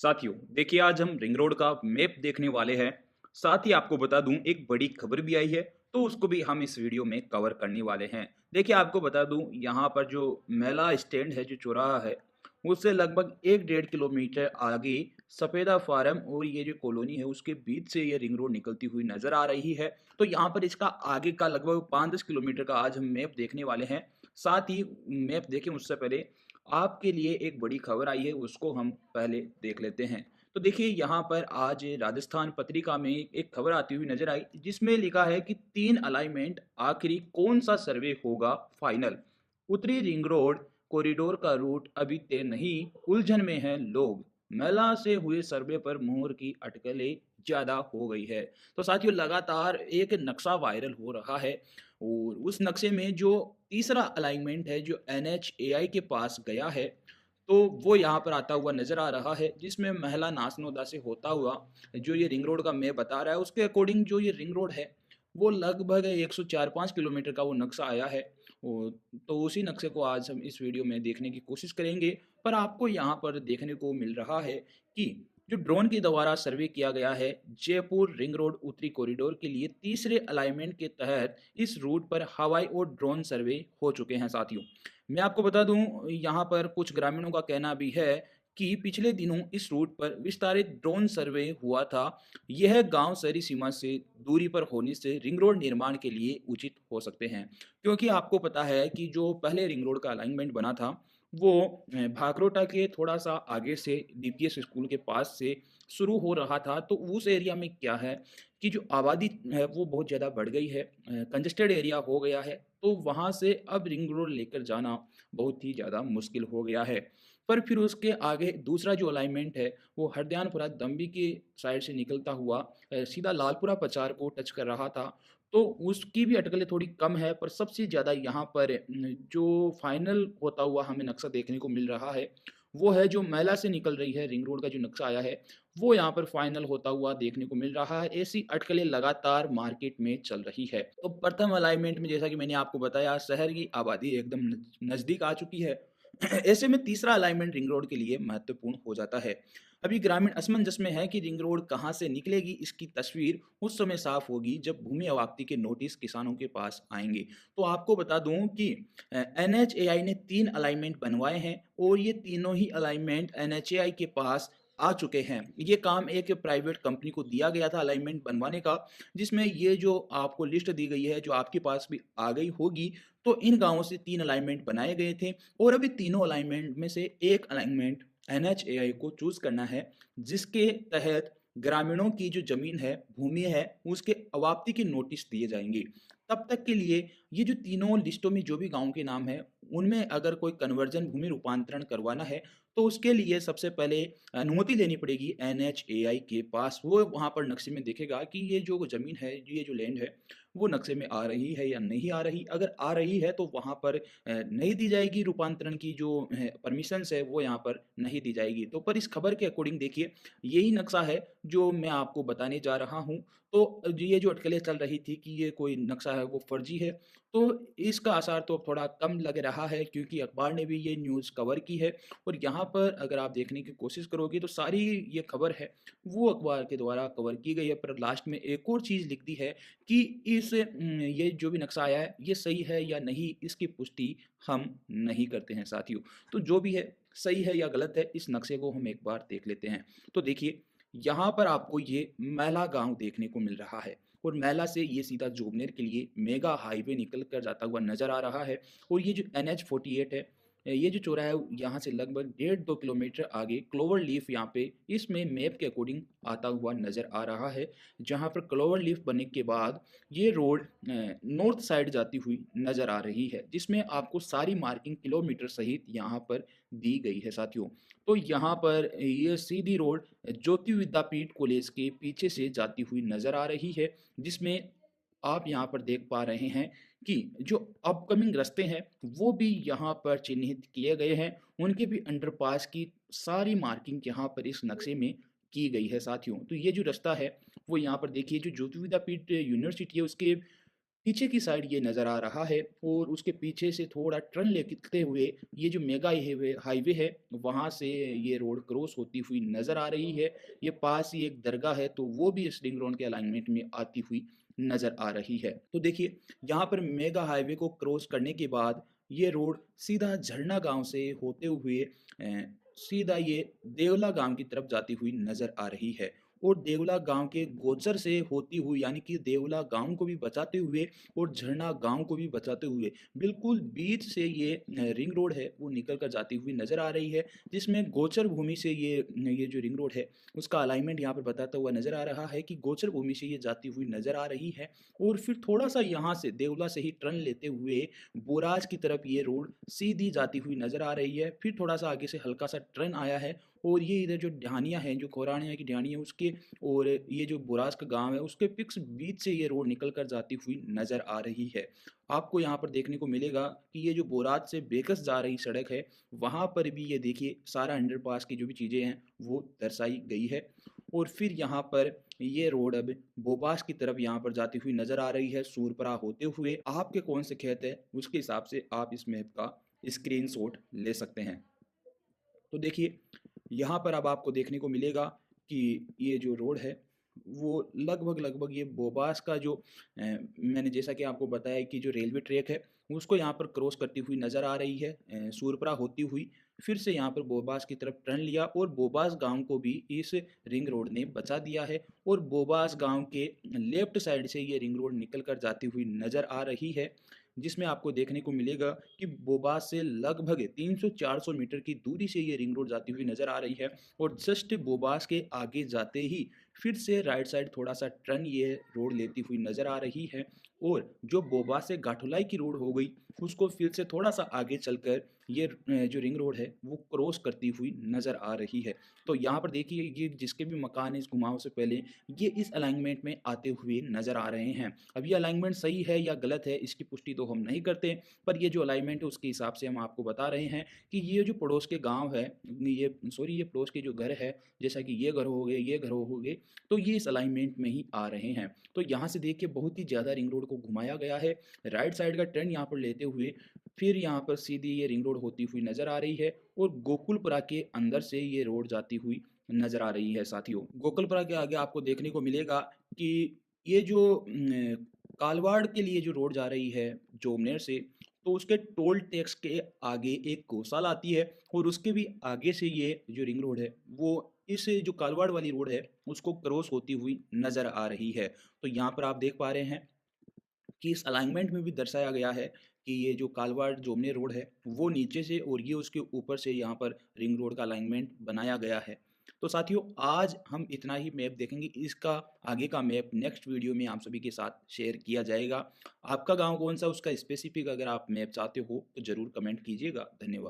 साथियों, देखिए आज हम रिंग रोड का मैप देखने वाले हैं। साथ ही आपको बता दूं एक बड़ी खबर भी आई है, तो उसको भी हम इस वीडियो में कवर करने वाले हैं। देखिए आपको बता दूं यहाँ पर जो मेला स्टैंड है, जो चौराहा है, उससे लगभग 1-1.5 किलोमीटर आगे सफेदा फार्म और ये जो कॉलोनी है उसके बीच से ये रिंग रोड निकलती हुई नजर आ रही है। तो यहाँ पर इसका आगे का लगभग 5-10 किलोमीटर का आज हम मैप देखने वाले हैं। साथ ही मैप देखें उससे पहले आपके लिए एक बड़ी खबर आई है, उसको हम पहले देख लेते हैं। तो देखिए यहाँ पर आज राजस्थान पत्रिका में एक खबर आती हुई नजर आई, जिसमें लिखा है कि 3 अलाइनमेंट आखिरी कौन सा सर्वे होगा फाइनल। उत्तरी रिंग रोड कॉरिडोर का रूट अभी तय नहीं, उलझन में हैं लोग। मेला से हुए सर्वे पर मोहर की अटकलें ज्यादा हो गई है। तो साथियों लगातार एक नक्शा वायरल हो रहा है, और उस नक्शे में जो तीसरा अलाइनमेंट है जो NHAI के पास गया है, तो वो यहाँ पर आता हुआ नज़र आ रहा है, जिसमें महला नासनोदा से होता हुआ जो ये रिंग रोड का मैप बता रहा है, उसके अकॉर्डिंग जो ये रिंग रोड है वो लगभग 104-5 किलोमीटर का वो नक्शा आया है। और तो उसी नक्शे को आज हम इस वीडियो में देखने की कोशिश करेंगे। पर आपको यहाँ पर देखने को मिल रहा है कि जो ड्रोन के द्वारा सर्वे किया गया है जयपुर रिंग रोड उत्तरी कॉरिडोर के लिए तीसरे अलाइनमेंट के तहत, इस रूट पर हवाई और ड्रोन सर्वे हो चुके हैं साथियों। मैं आपको बता दूं यहाँ पर कुछ ग्रामीणों का कहना भी है कि पिछले दिनों इस रूट पर विस्तारित ड्रोन सर्वे हुआ था। यह गांव शहरी सीमा से दूरी पर होने से रिंग रोड निर्माण के लिए उचित हो सकते हैं, क्योंकि आपको पता है कि जो पहले रिंग रोड का अलाइनमेंट बना था वो भाखरोटा के थोड़ा सा आगे से DPS स्कूल के पास से शुरू हो रहा था। तो उस एरिया में क्या है कि जो आबादी है वो बहुत ज़्यादा बढ़ गई है, कंजेस्टेड एरिया हो गया है। तो वहाँ से अब रिंग रोड लेकर जाना बहुत ही ज़्यादा मुश्किल हो गया है। पर फिर उसके आगे दूसरा जो अलाइनमेंट है वो हरदयानपुरा दम्बी की साइड से निकलता हुआ सीधा लालपुरा पचार को टच कर रहा था। तो उसकी भी अटकलें थोड़ी कम है, पर सबसे ज़्यादा यहाँ पर जो फाइनल होता हुआ हमें नक्शा देखने को मिल रहा है, वो है जो मैला से निकल रही है रिंग रोड का जो नक्शा आया है, वो यहाँ पर फाइनल होता हुआ देखने को मिल रहा है। ऐसी अटकलें लगातार मार्केट में चल रही है। तो प्रथम अलाइनमेंट में जैसा कि मैंने आपको बताया, शहर की आबादी एकदम नज़दीक आ चुकी है। ऐसे में तीसरा अलाइनमेंट रिंग रोड के लिए महत्वपूर्ण हो जाता है। अभी ग्रामीण असमंजस में है कि रिंग रोड कहाँ से निकलेगी, इसकी तस्वीर उस समय साफ होगी जब भूमि अवाप्ति के नोटिस किसानों के पास आएंगे। तो आपको बता दूं कि NHAI ने 3 अलाइनमेंट बनवाए हैं, और ये तीनों ही अलाइनमेंट NHAI के पास आ चुके हैं। ये काम एक प्राइवेट कंपनी को दिया गया था अलाइनमेंट बनवाने का, जिसमें ये जो आपको लिस्ट दी गई है जो आपके पास भी आ गई होगी। तो इन गांवों से 3 अलाइनमेंट बनाए गए थे, और अभी तीनों अलाइनमेंट में से एक अलाइनमेंट NHAI को चूज करना है, जिसके तहत ग्रामीणों की जो जमीन है, भूमि है, उसके अवाप्ति के नोटिस दिए जाएंगे। तब तक के लिए ये जो तीनों लिस्टों में जो भी गांव के नाम है, उनमें अगर कोई कन्वर्जन भूमि रूपांतरण करवाना है, तो उसके लिए सबसे पहले अनुमति लेनी पड़ेगी NHAI के पास। वो वहाँ पर नक्शे में देखेगा कि ये जो ज़मीन है, ये जो लैंड है, वो नक्शे में आ रही है या नहीं आ रही। अगर आ रही है तो वहाँ पर नहीं दी जाएगी रूपांतरण की जो परमिशंस है, वो यहाँ पर नहीं दी जाएगी। तो पर इस खबर के अकॉर्डिंग देखिए, यही नक्शा है जो मैं आपको बताने जा रहा हूँ। तो ये जो अटकलें चल रही थी कि ये कोई नक्शा है वो फर्जी है, तो इसका असर तो थोड़ा कम लग रहा है, क्योंकि अखबार ने भी ये न्यूज़ कवर की है। और यहाँ पर अगर आप देखने की कोशिश करोगे तो सारी ये खबर है वो अखबार के द्वारा कवर की गई है। पर लास्ट में एक और चीज़ लिख दी है कि ये जो भी नक्शा आया है ये सही है या नहीं, इसकी पुष्टि हम नहीं करते हैं साथियों। तो जो भी है, सही है या गलत है, इस नक्शे को हम एक बार देख लेते हैं। तो देखिए यहाँ पर आपको ये मैला गांव देखने को मिल रहा है, और मैला से ये सीधा जोबनेर के लिए मेगा हाईवे निकल कर जाता हुआ नजर आ रहा है। और ये जो NH48 है, ये जो चौराहा है, यहाँ से लगभग 1.5-2 किलोमीटर आगे क्लोवर लीफ यहाँ पे इसमें मैप के अकॉर्डिंग आता हुआ नज़र आ रहा है। जहाँ पर क्लोवर लीफ बनने के बाद ये रोड नॉर्थ साइड जाती हुई नज़र आ रही है, जिसमें आपको सारी मार्किंग किलोमीटर सहित यहाँ पर दी गई है साथियों। तो यहाँ पर ये सीधी रोड ज्योति विद्यापीठ कॉलेज के पीछे से जाती हुई नज़र आ रही है, जिसमें आप यहाँ पर देख पा रहे हैं कि जो अपकमिंग रास्ते हैं वो भी यहाँ पर चिन्हित किए गए हैं। उनके भी अंडरपास की सारी मार्किंग यहाँ पर इस नक्शे में की गई है साथियों। तो ये जो रास्ता है वो यहाँ पर देखिए, जो ज्योति विद्यापीठ यूनिवर्सिटी है उसके पीछे की साइड ये नज़र आ रहा है और उसके पीछे से थोड़ा टर्न लेते हुए ये जो मेगा हाईवे हाईवे है वहाँ से ये रोड क्रॉस होती हुई नज़र आ रही है। ये पास ही एक दरगाह है तो वो भी इस रिंग रोड के अलाइनमेंट में आती हुई नज़र आ रही है। तो देखिए यहाँ पर मेगा हाईवे को क्रॉस करने के बाद ये रोड सीधा झरना गाँव से होते हुए सीधा ये देवला गाँव की तरफ जाती हुई नज़र आ रही है। और देवला गाँव के गोचर से होती हुई यानी कि देवला गाँव को भी बचाते हुए और झरना गाँव को भी बचाते हुए बिल्कुल बीच से ये रिंग रोड है वो निकल कर जाती हुई नज़र आ रही है, जिसमें गोचर भूमि से ये जो रिंग रोड है उसका अलाइनमेंट यहाँ पर बताता हुआ नज़र आ रहा है कि गोचर भूमि से ये जाती हुई नज़र आ रही है। और फिर थोड़ा सा यहाँ से देवला से ही टर्न लेते हुए बोराज की तरफ ये रोड सीधी जाती हुई नज़र आ रही है। फिर थोड़ा सा आगे से हल्का सा टर्न आया है और ये इधर जो ढानियाँ हैं, जो कोरानिया की ढाणी है उसके और ये जो बुरास का गाँव है उसके फिक्स बीच से ये रोड निकल कर जाती हुई नज़र आ रही है। आपको यहाँ पर देखने को मिलेगा कि ये जो बोराज से बेकस जा रही सड़क है, वहाँ पर भी ये देखिए सारा अंडरपास की जो भी चीज़ें हैं वो दर्शाई गई है। और फिर यहाँ पर ये रोड अब बोबास की तरफ यहाँ पर जाती हुई नज़र आ रही है सूरपरा होते हुए। आपके कौन से खेत है उसके हिसाब से आप इस मैप का स्क्रीनशॉट ले सकते हैं। तो देखिए यहाँ पर अब आपको देखने को मिलेगा कि ये जो रोड है वो लगभग ये बोबास का जो मैंने जैसा कि आपको बताया कि जो रेलवे ट्रैक है उसको यहाँ पर क्रॉस करती हुई नज़र आ रही है सूरपरा होती हुई। फिर से यहाँ पर बोबास की तरफ टर्न लिया और बोबास गांव को भी इस रिंग रोड ने बचा दिया है। और बोबास गांव के लेफ्ट साइड से ये रिंग रोड निकल कर जाती हुई नज़र आ रही है, जिसमें आपको देखने को मिलेगा कि बोबास से लगभग 300-400 मीटर की दूरी से ये रिंग रोड जाती हुई नज़र आ रही है। और जस्ट बोबास के आगे जाते ही फिर से राइट साइड थोड़ा सा टर्न ये रोड लेती हुई नज़र आ रही है। और जो बोबास से गाठुलाई की रोड हो गई उसको फिर से थोड़ा सा आगे चलकर ये जो रिंग रोड है वो क्रॉस करती हुई नज़र आ रही है। तो यहाँ पर देखिए ये जिसके भी मकान इस घुमाव से पहले ये इस अलाइनमेंट में आते हुए नज़र आ रहे हैं। अब ये अलाइनमेंट सही है या गलत है इसकी पुष्टि तो हम नहीं करते, पर ये जो अलाइनमेंट है उसके हिसाब से हम आपको बता रहे हैं कि ये जो पड़ोस के गाँव है, ये पड़ोस के जो घर है, जैसा कि ये घर हो गए, ये घर हो गए, तो ये इस अलाइनमेंट में ही आ रहे हैं। तो यहाँ से देखिए बहुत ही ज़्यादा रिंग रोड को घुमाया गया है। राइट साइड का टर्न यहाँ पर लेते हुए फिर यहाँ पर सीधी ये रिंग रोड होती हुई नज़र आ रही है और गोकुलपुरा के अंदर से ये रोड जाती हुई नज़र आ रही है साथियों। गोकुलपुरा के आगे आपको देखने को मिलेगा कि ये जो कालवाड़ के लिए जो रोड जा रही है जोमनेर से, तो उसके टोल टैक्स के आगे एक गौशाला आती है और उसके भी आगे से ये जो रिंग रोड है वो इस जो कालवाड़ वाली रोड है उसको क्रॉस होती हुई नज़र आ रही है। तो यहाँ पर आप देख पा रहे हैं कि इस अलाइनमेंट में भी दर्शाया गया है कि ये जो कालवाड़ जोमने रोड है वो नीचे से और ये उसके ऊपर से यहाँ पर रिंग रोड का अलाइनमेंट बनाया गया है। तो साथियों आज हम इतना ही मैप देखेंगे, इसका आगे का मैप नेक्स्ट वीडियो में आप सभी के साथ शेयर किया जाएगा। आपका गांव कौन सा उसका स्पेसिफिक अगर आप मैप चाहते हो तो ज़रूर कमेंट कीजिएगा। धन्यवाद।